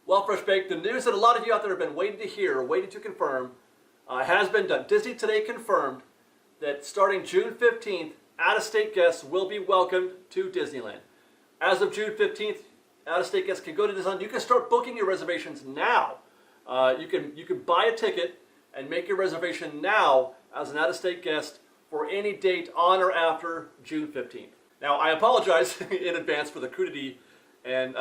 Well, Fresh Baked, the news that a lot of you out there have been waiting to hear, waiting to confirm, has been done. Disney today confirmed that starting June 15th, out-of-state guests will be welcomed to Disneyland. As of June 15th, out-of-state guests can go to Disneyland. You can start booking your reservations now. You can buy a ticket and make your reservation now as an out-of-state guest for any date on or after June 15th. Now, I apologize in advance for the crudity and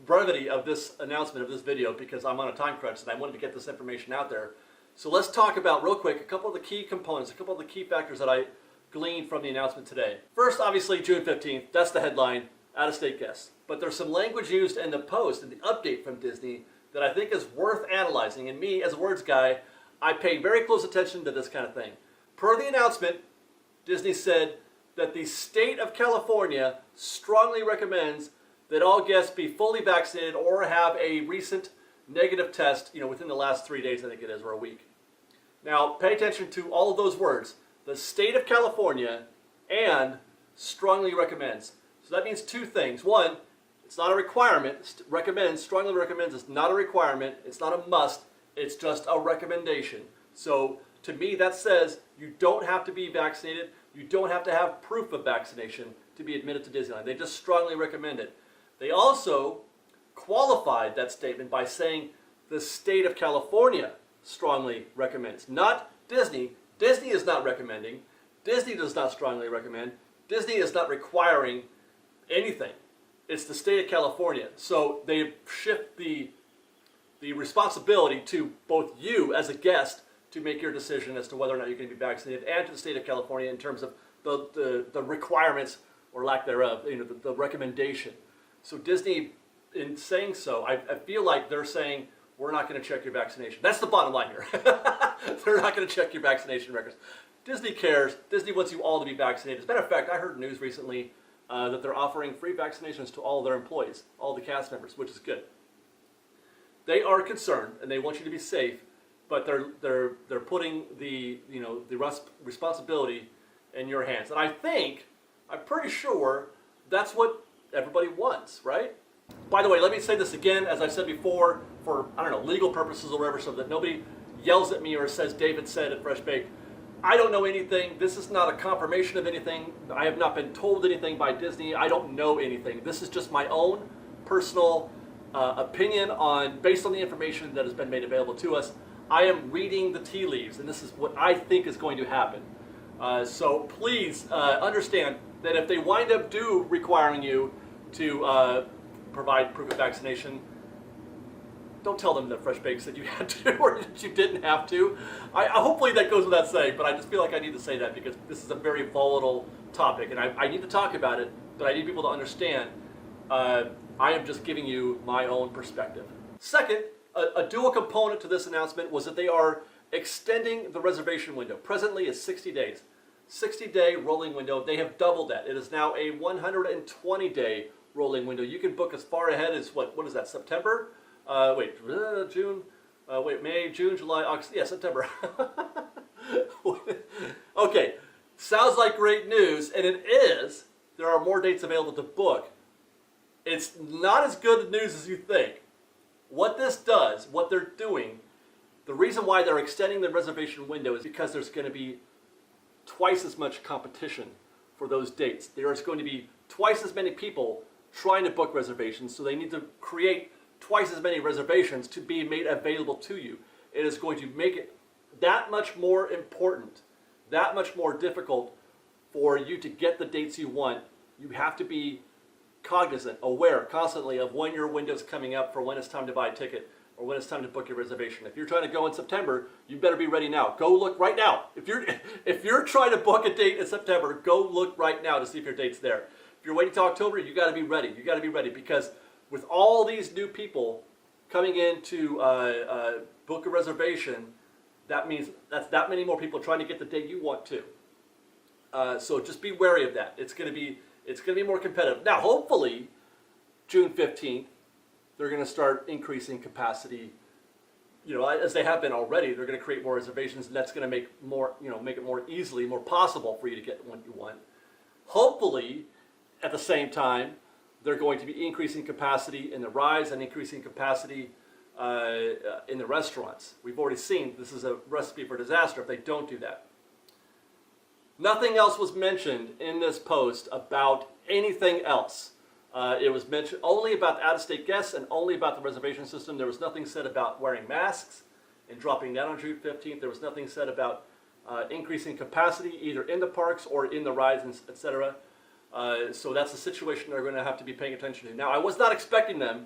brevity of this announcement, of this video, because I'm on a time crunch and I wanted to get this information out there. So let's talk about, real quick, a couple of the key components, a couple of the key factors that I gleaned from the announcement today. First, obviously, June 15th, that's the headline, out-of-state guests. But there's some language used in the post, in the update from Disney, that I think is worth analyzing. And me, as a words guy, I pay very close attention to this kind of thing. Per the announcement, Disney said that the state of California strongly recommends that all guests be fully vaccinated or have a recent negative test, within the last 3 days, I think it is, or a week. Now, pay attention to all of those words. The state of California and strongly recommends. So that means two things. One, it's not a requirement. Recommends, strongly recommends is not a requirement. It's not a must. It's just a recommendation. So to me, that says you don't have to be vaccinated. You don't have to have proof of vaccination to be admitted to Disneyland. They just strongly recommend it. They also qualified that statement by saying the state of California strongly recommends, not Disney. Disney is not recommending. Disney does not strongly recommend. Disney is not requiring anything. It's the state of California. So they shift the responsibility to both you as a guest to make your decision as to whether or not you're going to be vaccinated, and to the state of California in terms of the requirements or lack thereof, the recommendation. So Disney, in saying so, I feel like they're saying, we're not going to check your vaccination. That's the bottom line here. They're not going to check your vaccination records. Disney cares. Disney wants you all to be vaccinated. As a matter of fact, I heard news recently that they're offering free vaccinations to all their employees, all the cast members, which is good. They are concerned, and they want you to be safe, but they're putting the responsibility in your hands. And I'm pretty sure that's what everybody wants, right? By the way, let me say this again, as I've said before, for, legal purposes or whatever, so that nobody yells at me or says David said at Fresh Baked. I don't know anything. This is not a confirmation of anything. I have not been told anything by Disney. I don't know anything. This is just my own personal opinion based on the information that has been made available to us. I am reading the tea leaves, and this is what I think is going to happen. So please understand that if they wind up requiring you to provide proof of vaccination, don't tell them that Fresh Baked said you had to or that you didn't have to. Hopefully that goes without saying, but I just feel like I need to say that because this is a very volatile topic, and I need to talk about it, but I need people to understand I am just giving you my own perspective. Second, a dual component to this announcement was that they are extending the reservation window. Presently it's 60 days. 60-day rolling window. They have doubled that. It is now a 120-day rolling window. You can book as far ahead as, what is that, September? June, May, June, July, August, September. Okay, sounds like great news, and it is. There are more dates available to book. It's not as good news as you think. What this does, what they're doing, the reason why they're extending the reservation window is because there's going to be twice as much competition for those dates. There is going to be twice as many people trying to book reservations, so they need to create twice as many reservations to be made available to you. It is going to make it that much more important, that much more difficult for you to get the dates you want. You have to be cognizant, aware constantly of when your window's coming up for when it's time to buy a ticket or when it's time to book your reservation. If you're trying to go in September, you better be ready now. Go look right now. If you're trying to book a date in September, go look right now to see if your date's there. If you're waiting till October, you got to be ready. You got to be ready because with all these new people coming in to book a reservation, that means that's that many more people trying to get the date you want to. So just be wary of that. It's going to be more competitive. Now, hopefully, June 15th, they're going to start increasing capacity. As they have been already, they're going to create more reservations, and that's going to make it more easily, more possible for you to get what you want. Hopefully, at the same time, they're going to be increasing capacity in the rides and increasing capacity in the restaurants. We've already seen this is a recipe for disaster if they don't do that. Nothing else was mentioned in this post about anything else. It was mentioned only about out-of-state guests and only about the reservation system. There was nothing said about wearing masks and dropping that on June 15th. There was nothing said about increasing capacity either in the parks or in the rides, etc. So that's a situation they're going to have to be paying attention to. Now, I was not expecting them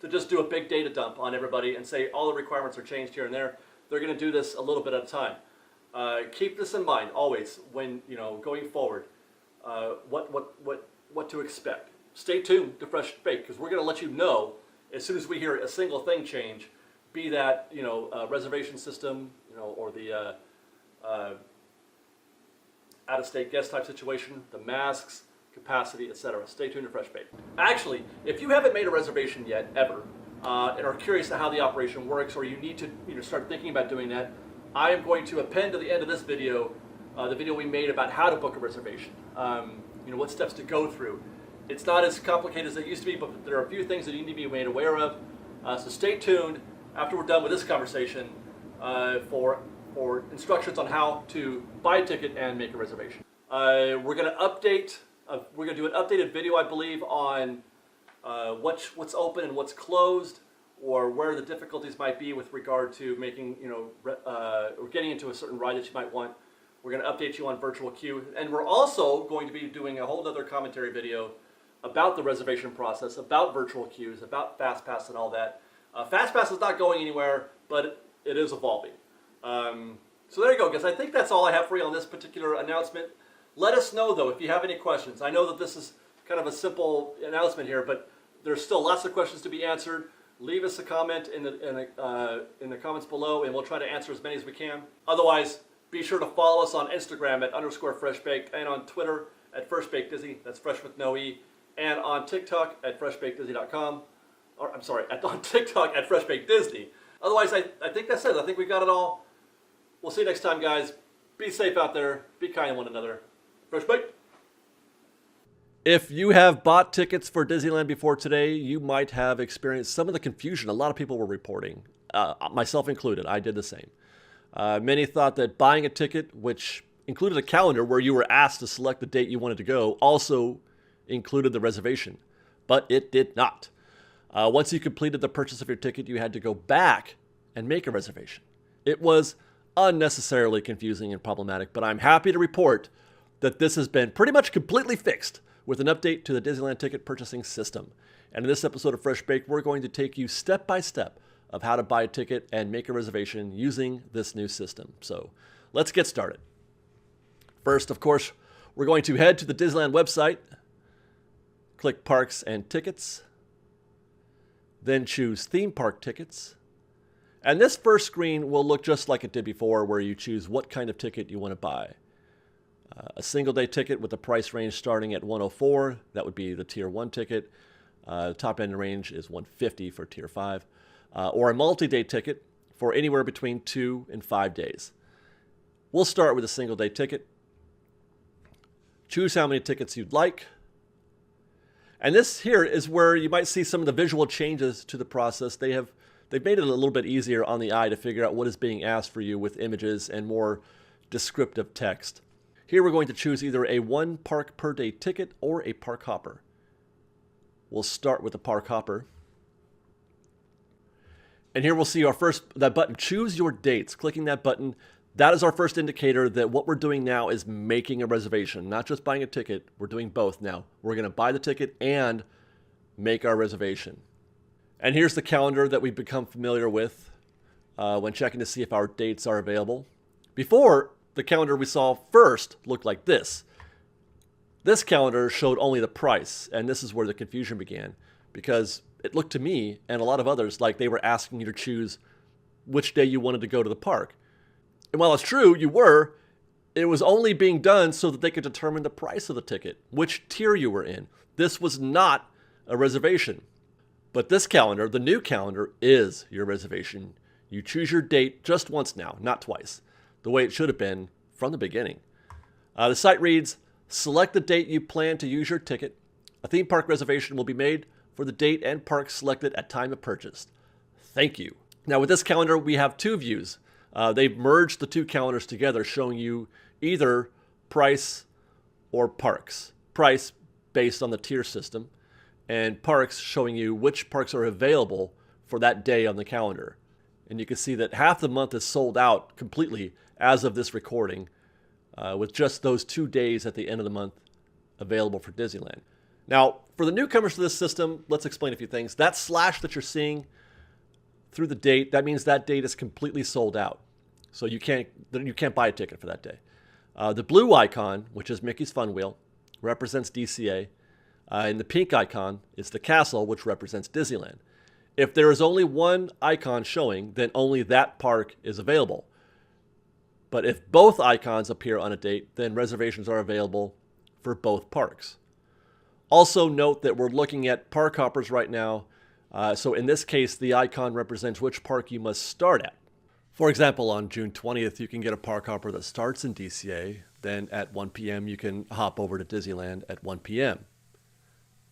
to just do a big data dump on everybody and say all the requirements are changed here and there. They're going to do this a little bit at a time. Keep this in mind always when going forward. What to expect. Stay tuned to Fresh Baked because we're going to let you know as soon as we hear a single thing change, be that reservation system, or the out-of-state guest type situation, the masks, capacity, etc. Stay tuned to Fresh Baked. Actually, if you haven't made a reservation yet, ever, and are curious to how the operation works, or you need to start thinking about doing that, I am going to append to the end of this video the video we made about how to book a reservation. What steps to go through. It's not as complicated as it used to be, but there are a few things that you need to be made aware of. So stay tuned after we're done with this conversation for instructions on how to buy a ticket and make a reservation. We're going to update. We're going to do an updated video, I believe, on what's open and what's closed, or where the difficulties might be with regard to making, or getting into a certain ride that you might want. We're going to update you on virtual queue, and we're also going to be doing a whole other commentary video about the reservation process, about virtual queues, about FastPass and all that. FastPass is not going anywhere, but it is evolving. So there you go, guys. I think that's all I have for you on this particular announcement. Let us know, though, if you have any questions. I know that this is kind of a simple announcement here, but there's still lots of questions to be answered. Leave us a comment in the comments below, and we'll try to answer as many as we can. Otherwise, be sure to follow us on Instagram at _FreshBaked and on Twitter at FreshBakedDisney. That's fresh with no E. And on TikTok at freshbakedisney.com. Or I'm sorry, on TikTok at FreshBakedDisney. Otherwise, I think that's it. I think we got it all. We'll see you next time, guys. Be safe out there. Be kind to one another. Fresh Baked. If you have bought tickets for Disneyland before today, you might have experienced some of the confusion a lot of people were reporting, myself included. I did the same. Many thought that buying a ticket, which included a calendar where you were asked to select the date you wanted to go, also included the reservation, but it did not. Once you completed the purchase of your ticket, you had to go back and make a reservation. It was unnecessarily confusing and problematic, but I'm happy to report that this has been pretty much completely fixed with an update to the Disneyland ticket purchasing system. And in this episode of Fresh Baked, we're going to take you step by step of how to buy a ticket and make a reservation using this new system. So let's get started. First, of course, we're going to head to the Disneyland website, click Parks and Tickets, then choose Theme Park Tickets. And this first screen will look just like it did before, where you choose what kind of ticket you want to buy. A single-day ticket with a price range starting at $104, that would be the Tier 1 ticket. The top end range is $150 for Tier 5. Or a multi-day ticket for anywhere between 2 and 5 days. We'll start with a single-day ticket. Choose how many tickets you'd like. And this here is where you might see some of the visual changes to the process. They've made it a little bit easier on the eye to figure out what is being asked for you with images and more descriptive text. Here we're going to choose either a 1 park per day ticket or a park hopper. We'll start with the park hopper. And here we'll see that button, choose your dates. Clicking that button, that is our first indicator that what we're doing now is making a reservation, not just buying a ticket. We're doing both now. We're going to buy the ticket and make our reservation. And here's the calendar that we've become familiar with when checking to see if our dates are available. Before, the calendar we saw first looked like this. This calendar showed only the price, and this is where the confusion began, because it looked to me and a lot of others like they were asking you to choose which day you wanted to go to the park. And while it's true, you were, it was only being done so that they could determine the price of the ticket, which tier you were in. This was not a reservation. But this calendar, the new calendar, is your reservation. You choose your date just once now, not twice, the way it should have been from the beginning. The site reads, select the date you plan to use your ticket. A theme park reservation will be made for the date and park selected at time of purchase. Thank you. Now with this calendar, we have two views. They've merged the two calendars together, showing you either price or parks. Price based on the tier system, and parks showing you which parks are available for that day on the calendar. And you can see that half the month is sold out completely as of this recording, with just those 2 days at the end of the month available for Disneyland. Now, for the newcomers to this system, let's explain a few things. That slash that you're seeing through the date, that means that date is completely sold out. So you can't buy a ticket for that day. The blue icon, which is Mickey's Fun Wheel, represents DCA. And the pink icon is the castle, which represents Disneyland. If there is only one icon showing, then only that park is available. But if both icons appear on a date, then reservations are available for both parks. Also note that we're looking at park hoppers right now. So in this case, the icon represents which park you must start at. For example, on June 20th, you can get a park hopper that starts in DCA. Then at 1 p.m., you can hop over to Disneyland at 1 p.m.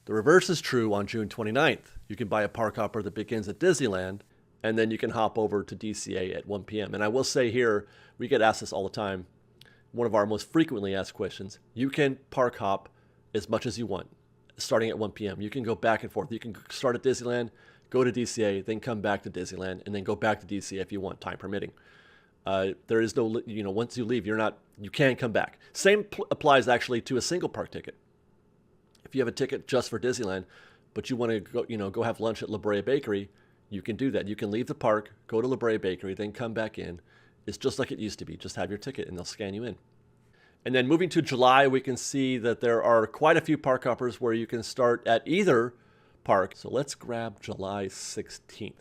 The reverse is true on June 29th. You can buy a park hopper that begins at Disneyland, and then you can hop over to DCA at 1 p.m. And I will say here, we get asked this all the time. One of our most frequently asked questions. You can park hop as much as you want, starting at 1 p.m. You can go back and forth. You can start at Disneyland, go to DCA, then come back to Disneyland, and then go back to DCA if you want, time permitting. There is no, once you leave, you can't come back. Same applies actually to a single park ticket. If you have a ticket just for Disneyland, but you want to go have lunch at La Brea Bakery, you can do that. You can leave the park, go to La Brea Bakery, then come back in. It's just like it used to be. Just have your ticket and they'll scan you in. And then moving to July, we can see that there are quite a few park hoppers where you can start at either park. So let's grab July 16th.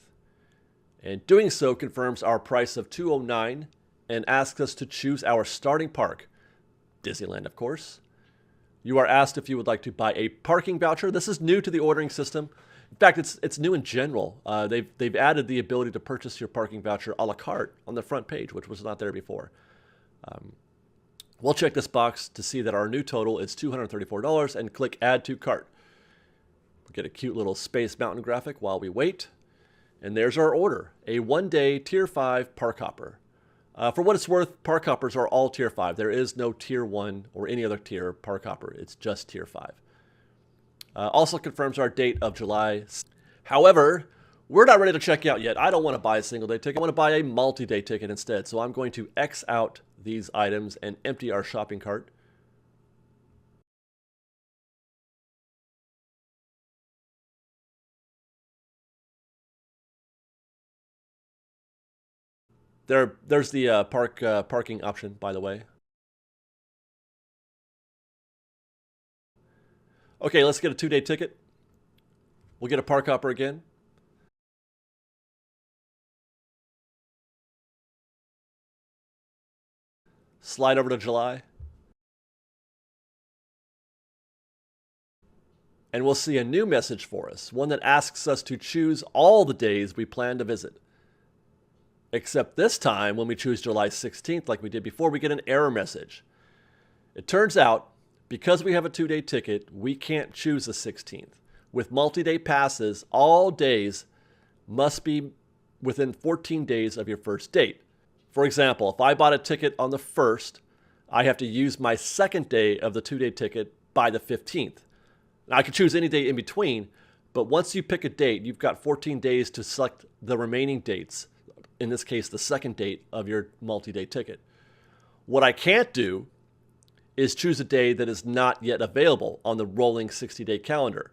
And doing so confirms our price of $209 and asks us to choose our starting park. Disneyland, of course. You are asked if you would like to buy a parking voucher. This is new to the ordering system. In fact, it's new in general. They've added the ability to purchase your parking voucher a la carte on the front page, which was not there before. We'll check this box to see that our new total is $234 and click Add to Cart. We'll get a cute little Space Mountain graphic while we wait. And there's our order, a 1-day Tier 5 park hopper. For what it's worth, park hoppers are all Tier 5. There is no Tier 1 or any other tier park hopper. It's just Tier 5. Also confirms our date of July. However, we're not ready to check out yet. I don't want to buy a single day ticket. I want to buy a multi-day ticket instead. So I'm going to X out these items and empty our shopping cart. There's the parking option, by the way. Okay, let's get a 2-day ticket. We'll get a park hopper again. Slide over to July. And we'll see a new message for us, one that asks us to choose all the days we plan to visit. Except this time, when we choose July 16th, like we did before, we get an error message. It turns out, because we have a 2-day ticket, we can't choose the 16th. With multi-day passes, all days must be within 14 days of your first date. For example, if I bought a ticket on the 1st, I have to use my second day of the 2-day ticket by the 15th. Now, I could choose any day in between, but once you pick a date, you've got 14 days to select the remaining dates. In this case, the second date of your multi-day ticket. What I can't do is choose a day that is not yet available on the rolling 60-day calendar.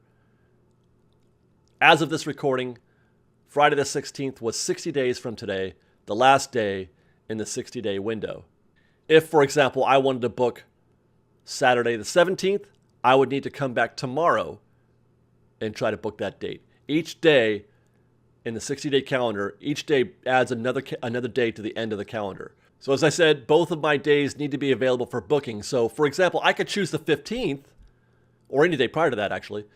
As of this recording, Friday the 16th was 60 days from today, the last day in the 60-day window. If, for example, I wanted to book Saturday the 17th, I would need to come back tomorrow and try to book that date. Each day in the 60-day calendar, each day adds another day to the end of the calendar. So as I said, both of my days need to be available for booking. So for example, I could choose the 15th, or any day prior to that actually,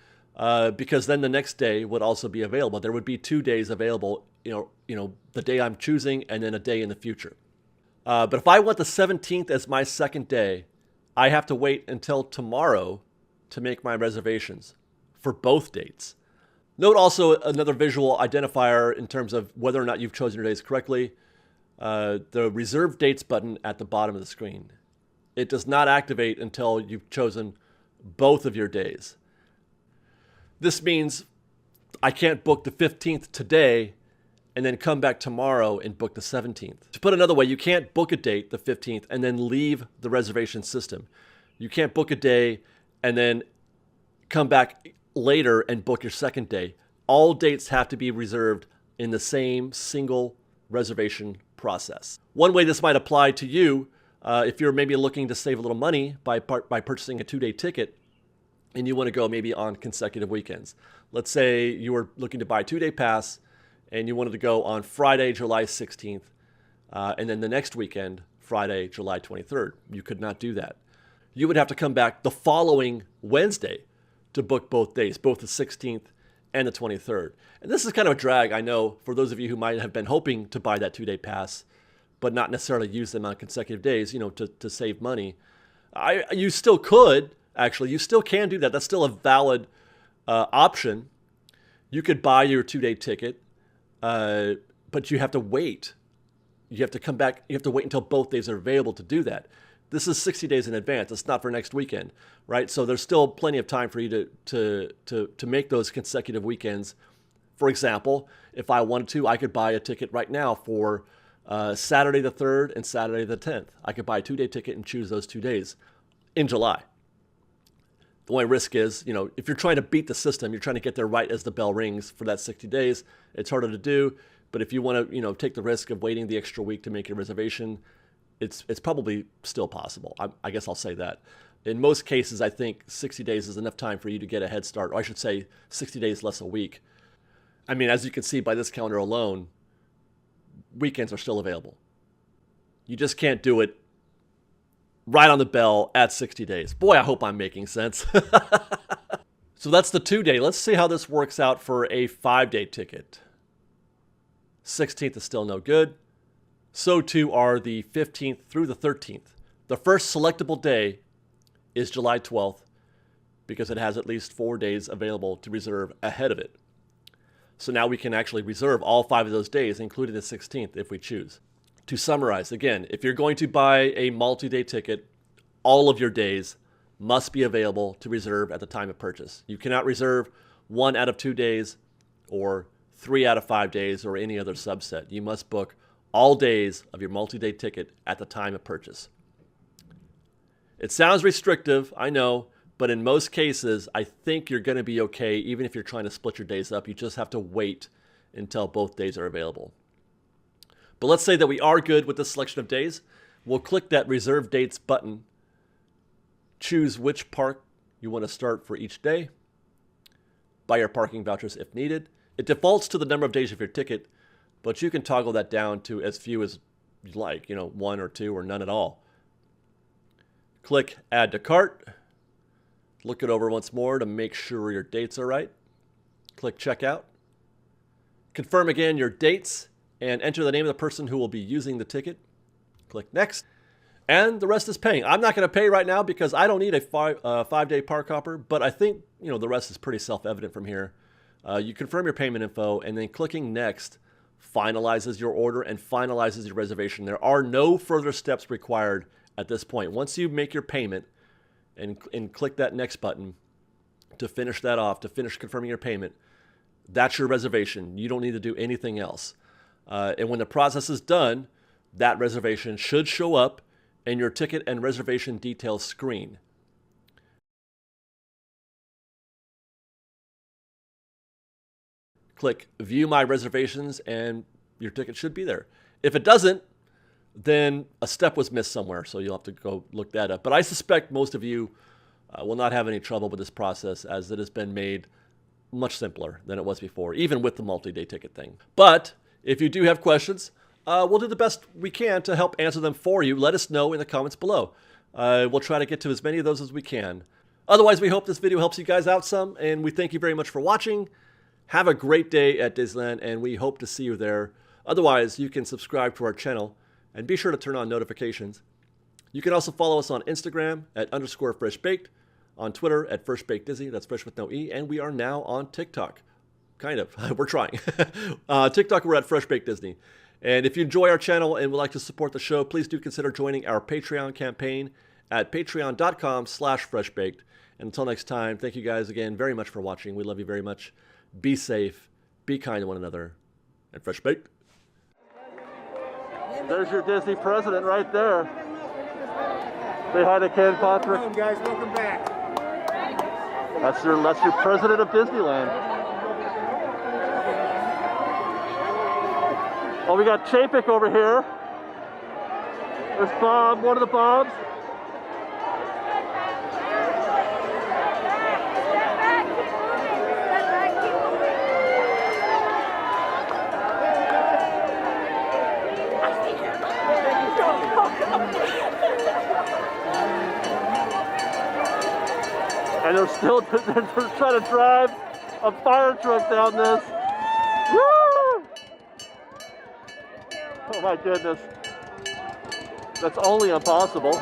because then the next day would also be available. There would be 2 days available, the day I'm choosing and then a day in the future. But if I want the 17th as my second day, I have to wait until tomorrow to make my reservations for both dates. Note also another visual identifier in terms of whether or not you've chosen your days correctly. The reserve dates button at the bottom of the screen. It does not activate until you've chosen both of your days. This means I can't book the 15th today and then come back tomorrow and book the 17th. To put another way, you can't book a date, the 15th, and then leave the reservation system. You can't book a day and then come back later and book your second day. All dates have to be reserved in the same single reservation process. One way this might apply to you, if you're maybe looking to save a little money by purchasing a 2-day ticket and you want to go maybe on consecutive weekends. Let's say you were looking to buy a 2-day pass and you wanted to go on Friday, July 16th, and then the next weekend, Friday, July 23rd. You could not do that. You would have to come back the following Wednesday to book both days, both the 16th and the 23rd. And this is kind of a drag, I know, for those of you who might have been hoping to buy that 2-day pass, but not necessarily use them on consecutive days, to save money. You still could, actually. You still can do that. That's still a valid option. You could buy your 2-day ticket, but you have to wait. You have to come back. You have to wait until both days are available to do that. This is 60 days in advance. It's not for next weekend, right? So there's still plenty of time for you to make those consecutive weekends. For example, if I wanted to, I could buy a ticket right now for Saturday the 3rd and Saturday the 10th. I could buy a 2-day ticket and choose those 2 days in July. The only risk is, if you're trying to beat the system, you're trying to get there right as the bell rings for that 60 days, it's harder to do. But if you want to, take the risk of waiting the extra week to make your reservation, it's probably still possible. I guess I'll say that. In most cases, I think 60 days is enough time for you to get a head start, or I should say 60 days less a week. I mean, as you can see by this calendar alone, weekends are still available. You just can't do it right on the bell at 60 days. Boy, I hope I'm making sense. So that's the 2-day. Let's see how this works out for a 5-day ticket. 16th is still no good. So too are the 15th through the 13th. The first selectable day is July 12th because it has at least 4 days available to reserve ahead of it. So now we can actually reserve all 5 of those days, including the 16th, if we choose. To summarize, again, if you're going to buy a multi-day ticket, all of your days must be available to reserve at the time of purchase. You cannot reserve 1 out of 2 days or 3 out of 5 days or any other subset. You must book all days of your multi-day ticket at the time of purchase. It sounds restrictive, I know, but in most cases, I think you're going to be okay even if you're trying to split your days up. You just have to wait until both days are available. But let's say that we are good with this selection of days. We'll click that Reserve Dates button, choose which park you want to start for each day, buy your parking vouchers if needed. It defaults to the number of days of your ticket, but you can toggle that down to as few as you like, 1 or 2 or none at all. Click Add to Cart. Look it over once more to make sure your dates are right. Click Checkout. Confirm again your dates and enter the name of the person who will be using the ticket. Click Next. And the rest is paying. I'm not going to pay right now because I don't need a 5-day park hopper, but I think the rest is pretty self-evident from here. You confirm your payment info, and then clicking Next finalizes your order and finalizes your reservation. There are no further steps required at this point. Once you make your payment and click that Next button to finish that off, to finish confirming your payment, that's your reservation. You don't need to do anything else. And when the process is done, that reservation should show up in your ticket and reservation details screen. Click View My Reservations and your ticket should be there. If it doesn't, then a step was missed somewhere, so you'll have to go look that up. But I suspect most of you will not have any trouble with this process, as it has been made much simpler than it was before, even with the multi-day ticket thing. But if you do have questions, we'll do the best we can to help answer them for you. Let us know in the comments below. We'll try to get to as many of those as we can. Otherwise, we hope this video helps you guys out some, and we thank you very much for watching. Have a great day at Disneyland, and we hope to see you there. Otherwise, you can subscribe to our channel, and be sure to turn on notifications. You can also follow us on Instagram at _freshbaked, on Twitter at freshbakedisney, that's fresh with no E, and we are now on TikTok. kind of. We're trying. TikTok, we're at Fresh Baked Disney. And if you enjoy our channel and would like to support the show, please do consider joining our Patreon campaign at patreon.com/freshbaked. And until next time, thank you guys again very much for watching. We love you very much. Be safe, be kind to one another, and fresh baked. There's your Disney president right there. Say hi to Ken Patrick. Welcome, guys. Welcome back. That's your president of Disneyland. Oh, we got Chapek over here. There's Bob, one of the Bobs. And they're trying to drive a fire truck down this. Woo! Oh my goodness. That's only impossible.